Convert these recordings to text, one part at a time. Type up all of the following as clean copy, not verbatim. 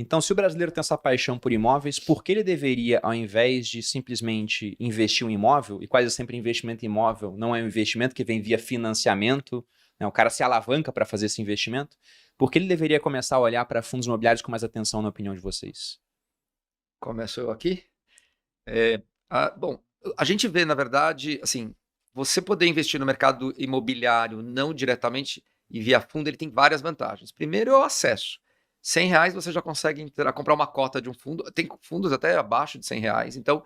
Então, se o brasileiro tem essa paixão por imóveis, por que ele deveria, ao invés de simplesmente investir um imóvel, e quase sempre investimento em imóvel não é um investimento que vem via financiamento, né, o cara se alavanca para fazer esse investimento, por que ele deveria começar a olhar para fundos imobiliários com mais atenção, na opinião de vocês? Começo eu aqui. Bom, a gente vê, na verdade, assim, você poder investir no mercado imobiliário não diretamente e via fundo, ele tem várias vantagens. Primeiro é o acesso. R$ 100 você já consegue comprar uma cota de um fundo. Tem fundos até abaixo de R$ 100. Então,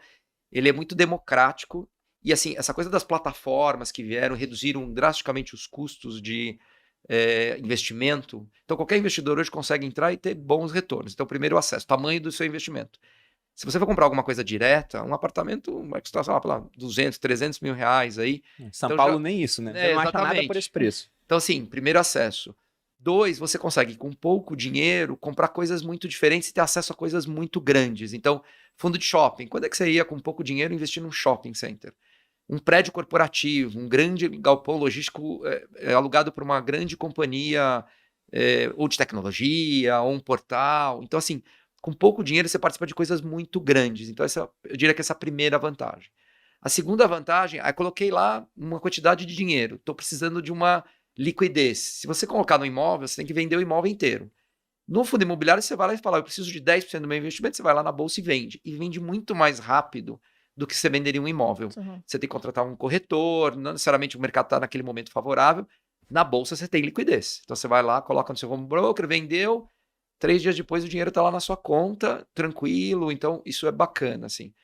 ele é muito democrático. E, assim, essa coisa das plataformas que vieram reduziram drasticamente os custos de investimento. Então, qualquer investidor hoje consegue entrar e ter bons retornos. Então, primeiro, o acesso, tamanho do seu investimento. Se você for comprar alguma coisa direta, um apartamento vai custar, sei lá, 200, 300 mil reais aí. Em São Então Paulo nem isso, né? Você não acha nada por esse exatamente. preço. Então, assim, primeiro acesso. 2, você consegue, com pouco dinheiro, comprar coisas muito diferentes e ter acesso a coisas muito grandes. Então, fundo de shopping. Quando é que você ia, com pouco dinheiro, investir num shopping center? Um prédio corporativo, um grande galpão logístico alugado por uma grande companhia ou de tecnologia, ou um portal. Então, assim, com pouco dinheiro você participa de coisas muito grandes. Então, eu diria que essa é a primeira vantagem. A segunda vantagem, eu coloquei lá uma quantidade de dinheiro. Estou precisando de uma liquidez. Se você colocar no imóvel, você tem que vender o imóvel inteiro. No fundo imobiliário, você vai lá e fala, eu preciso de 10% do meu investimento, você vai lá na bolsa e vende. E vende muito mais rápido do que você venderia um imóvel. Uhum. Você tem que contratar um corretor, não necessariamente o mercado está naquele momento favorável. Na bolsa você tem liquidez. Então você vai lá, coloca no seu home broker, vendeu, 3 dias depois o dinheiro está lá na sua conta, tranquilo. Então isso é bacana, assim.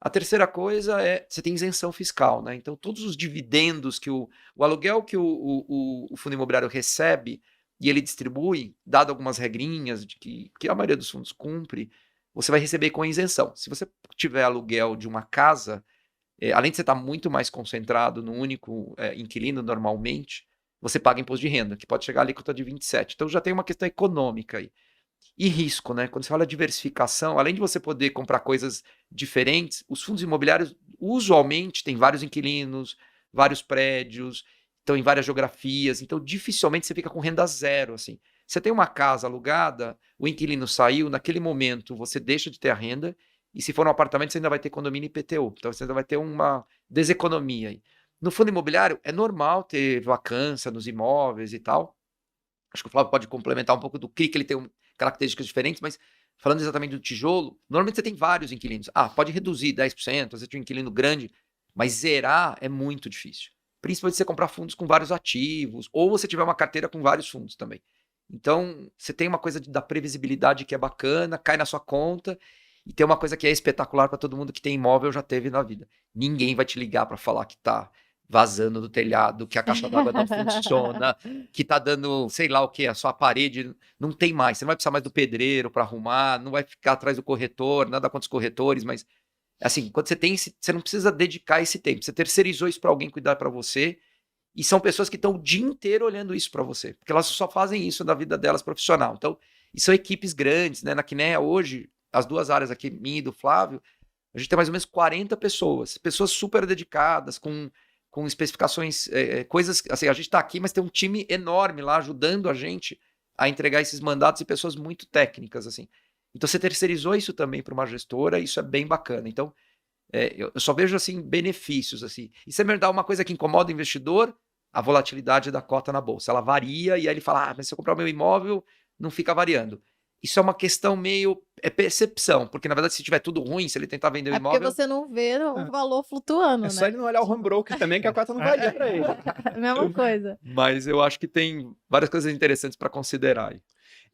A terceira coisa é, você tem isenção fiscal, né? Então, todos os dividendos que o aluguel que o fundo imobiliário recebe e ele distribui, dado algumas regrinhas de que a maioria dos fundos cumpre, você vai receber com isenção. Se você tiver aluguel de uma casa, além de você estar muito mais concentrado no único inquilino normalmente, você paga imposto de renda, que pode chegar a alíquota de 27%. Então, já tem uma questão econômica aí. E risco, né? Quando você fala diversificação, além de você poder comprar coisas diferentes, os fundos imobiliários usualmente têm vários inquilinos, vários prédios, estão em várias geografias, então dificilmente você fica com renda zero, assim. Você tem uma casa alugada, o inquilino saiu, naquele momento você deixa de ter a renda, e se for um apartamento você ainda vai ter condomínio e IPTU, então você ainda vai ter uma deseconomia aí. No fundo imobiliário é normal ter vacância nos imóveis e tal. Acho que o Flávio pode complementar um pouco do CRI, que ele tem características diferentes, mas falando exatamente do tijolo, normalmente você tem vários inquilinos. Pode reduzir 10%, às vezes tem um inquilino grande, mas zerar é muito difícil. Principalmente se você comprar fundos com vários ativos, ou você tiver uma carteira com vários fundos também. Então, você tem uma coisa da previsibilidade que é bacana, cai na sua conta, e tem uma coisa que é espetacular para todo mundo que tem imóvel já teve na vida. Ninguém vai te ligar para falar que tá vazando do telhado, que a caixa d'água não funciona, que tá dando, sei lá o que, a sua parede não tem mais. Você não vai precisar mais do pedreiro para arrumar, não vai ficar atrás do corretor, nada contra os corretores, mas assim, quando você tem você não precisa dedicar esse tempo. Você terceirizou isso para alguém cuidar para você, e são pessoas que estão o dia inteiro olhando isso para você, porque elas só fazem isso da vida delas profissional. Então, e são equipes grandes, né? Na Kinea hoje, as duas áreas aqui, minha e do Flávio, a gente tem mais ou menos 40 pessoas super dedicadas, com especificações, coisas, assim, a gente está aqui, mas tem um time enorme lá ajudando a gente a entregar esses mandatos e pessoas muito técnicas, assim. Então você terceirizou isso também para uma gestora, isso é bem bacana. Então, eu só vejo, assim, benefícios, assim. E você me dá uma coisa que incomoda o investidor, a volatilidade da cota na bolsa. Ela varia e aí ele fala, mas se eu comprar o meu imóvel, não fica variando. Isso é uma questão meio percepção, porque na verdade se tiver tudo ruim, se ele tentar vender o É porque imóvel... você não vê o valor flutuando, É né? só ele não olhar o home broker também, que a cota não valia para ele. Mesma coisa. Mas eu acho que tem várias coisas interessantes para considerar aí.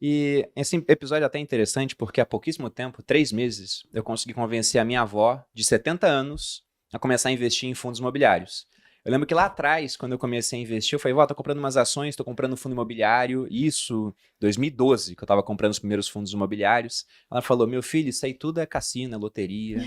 E esse episódio é até interessante porque há pouquíssimo tempo, 3 meses, eu consegui convencer a minha avó, de 70 anos, a começar a investir em fundos imobiliários. Eu lembro que lá atrás, quando eu comecei a investir, eu falei, vó, tô comprando umas ações, tô comprando um fundo imobiliário, isso, 2012, que eu tava comprando os primeiros fundos imobiliários. Ela falou, meu filho, isso aí tudo é cassino, é loteria.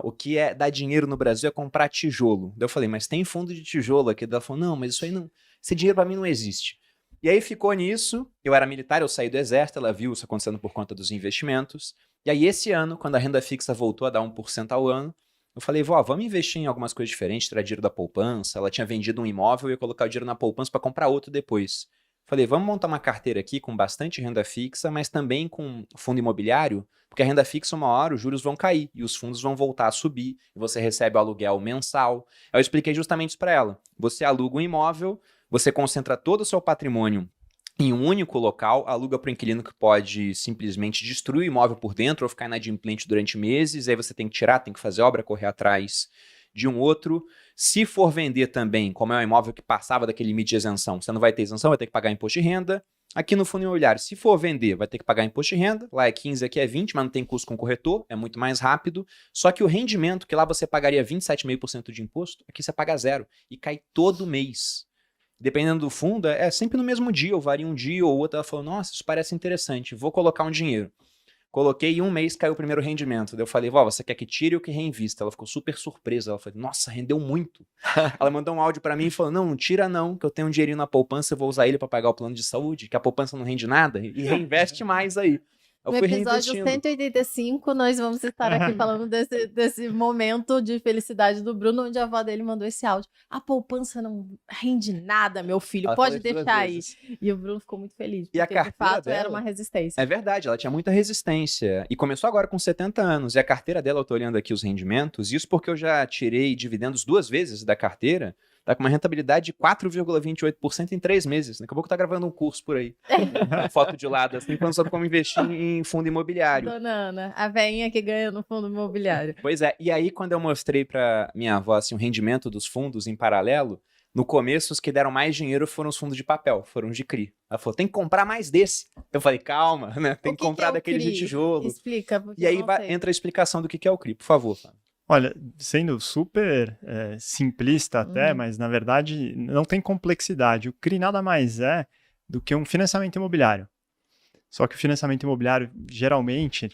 O que dá dinheiro no Brasil é comprar tijolo. Daí eu falei, mas tem fundo de tijolo aqui? Ela falou, não, mas isso aí não, esse dinheiro pra mim não existe. E aí ficou nisso, eu era militar, eu saí do exército, ela viu isso acontecendo por conta dos investimentos. E aí esse ano, quando a renda fixa voltou a dar 1% ao ano, eu falei, vó, vamos investir em algumas coisas diferentes, tirar dinheiro da poupança. Ela tinha vendido um imóvel e ia colocar o dinheiro na poupança para comprar outro depois. Falei, vamos montar uma carteira aqui com bastante renda fixa, mas também com fundo imobiliário, porque a renda fixa, uma hora, os juros vão cair e os fundos vão voltar a subir e você recebe o aluguel mensal. Eu expliquei justamente isso para ela. Você aluga um imóvel, você concentra todo o seu patrimônio em um único local, aluga para o inquilino que pode simplesmente destruir o imóvel por dentro ou ficar inadimplente durante meses, aí você tem que tirar, tem que fazer obra, correr atrás de um outro. Se for vender também, como é um imóvel que passava daquele limite de isenção, você não vai ter isenção, vai ter que pagar imposto de renda. Aqui no fundo imobiliário, se for vender, vai ter que pagar imposto de renda, lá é 15, aqui é 20, mas não tem custo com corretor, é muito mais rápido. Só que o rendimento, que lá você pagaria 27,5% de imposto, aqui você paga zero e cai todo mês. Dependendo do fundo, é sempre no mesmo dia, ou varia um dia ou outro. Ela falou, nossa, isso parece interessante, vou colocar um dinheiro. Coloquei e um mês caiu o primeiro rendimento. Daí eu falei, vó, você quer que tire ou que reinvista? Ela ficou super surpresa. Ela falou, nossa, rendeu muito. Ela mandou um áudio pra mim e falou, não tira não, que eu tenho um dinheirinho na poupança, eu vou usar ele pra pagar o plano de saúde, que a poupança não rende nada, e reinveste mais aí. Eu No fui episódio reinvestindo. 185, nós vamos estar aqui falando desse momento de felicidade do Bruno, onde a avó dele mandou esse áudio. A poupança não rende nada, meu filho, Ela pode falou isso 2 deixar aí. vezes. E o Bruno ficou muito feliz, E a porque de carteira fato era dela? uma resistência. É verdade, ela tinha muita resistência. E começou agora com 70 anos. E a carteira dela, eu tô olhando aqui os rendimentos, isso porque eu já tirei dividendos 2 vezes da carteira, tá com uma rentabilidade de 4,28% em 3 meses. Daqui a pouco tá gravando um curso por aí. Foto de lado, assim, falando sobre como investir em fundo imobiliário. Dona Ana, a veinha que ganha no fundo imobiliário. Pois é, e aí quando eu mostrei pra minha avó assim, o rendimento dos fundos em paralelo, no começo os que deram mais dinheiro foram os fundos de papel, foram os de CRI. Ela falou, tem que comprar mais desse. Eu falei, calma, né? Tem O que comprar é o daqueles de CRI? tijolo. Explica, porque E aí eu não sei. entra a explicação do que é o CRI, por favor, Fábio. Olha, sendo super simplista até, Uhum. mas na verdade não tem complexidade. O CRI nada mais é do que um financiamento imobiliário. Só que o financiamento imobiliário, geralmente,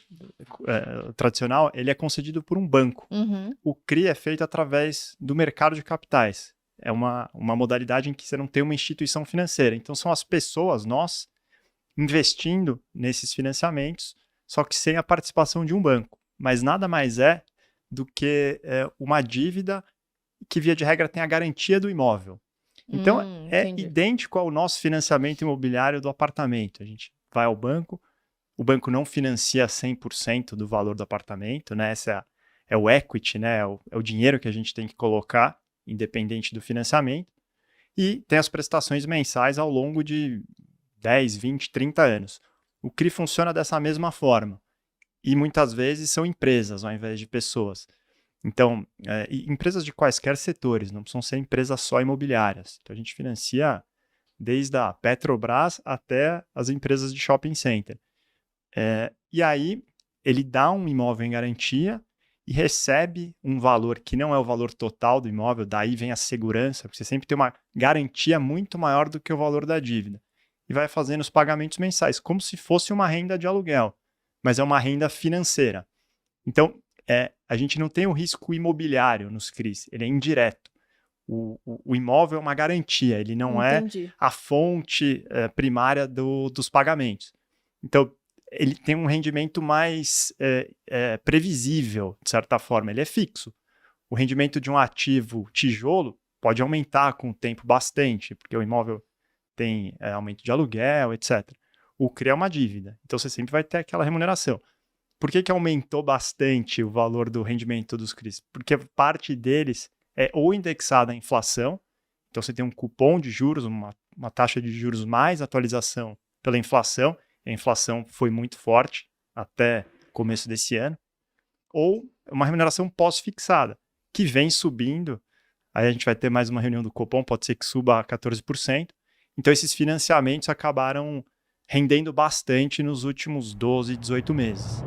tradicional, ele é concedido por um banco. Uhum. O CRI é feito através do mercado de capitais. É uma modalidade em que você não tem uma instituição financeira. Então, são as pessoas, nós, investindo nesses financiamentos, só que sem a participação de um banco. Mas nada mais é do que uma dívida que, via de regra, tem a garantia do imóvel. Então, é Entendi. idêntico ao nosso financiamento imobiliário do apartamento. A gente vai ao banco, o banco não financia 100% do valor do apartamento, né? Essa é o equity, né? É o dinheiro que a gente tem que colocar, independente do financiamento, e tem as prestações mensais ao longo de 10, 20, 30 anos. O CRI funciona dessa mesma forma, e muitas vezes são empresas ao invés de pessoas. Então, empresas de quaisquer setores, não precisam ser empresas só imobiliárias. Então, a gente financia desde a Petrobras até as empresas de shopping center. E aí, ele dá um imóvel em garantia e recebe um valor que não é o valor total do imóvel, daí vem a segurança, porque você sempre tem uma garantia muito maior do que o valor da dívida. E vai fazendo os pagamentos mensais, como se fosse uma renda de aluguel, mas é uma renda financeira. Então, a gente não tem o risco imobiliário nos CRIs, ele é indireto. O imóvel é uma garantia, ele não Entendi. é a fonte primária dos pagamentos. Então, ele tem um rendimento mais previsível, de certa forma, ele é fixo. O rendimento de um ativo tijolo pode aumentar com o tempo bastante, porque o imóvel tem aumento de aluguel, etc. O CRI é uma dívida, então você sempre vai ter aquela remuneração. Por que aumentou bastante o valor do rendimento dos CRIs? Porque parte deles é ou indexada à inflação, então você tem um cupom de juros, uma taxa de juros mais atualização pela inflação, a inflação foi muito forte até começo desse ano, ou uma remuneração pós-fixada, que vem subindo, aí a gente vai ter mais uma reunião do Copom, pode ser que suba a 14%, então esses financiamentos acabaram rendendo bastante nos últimos 12, 18 meses.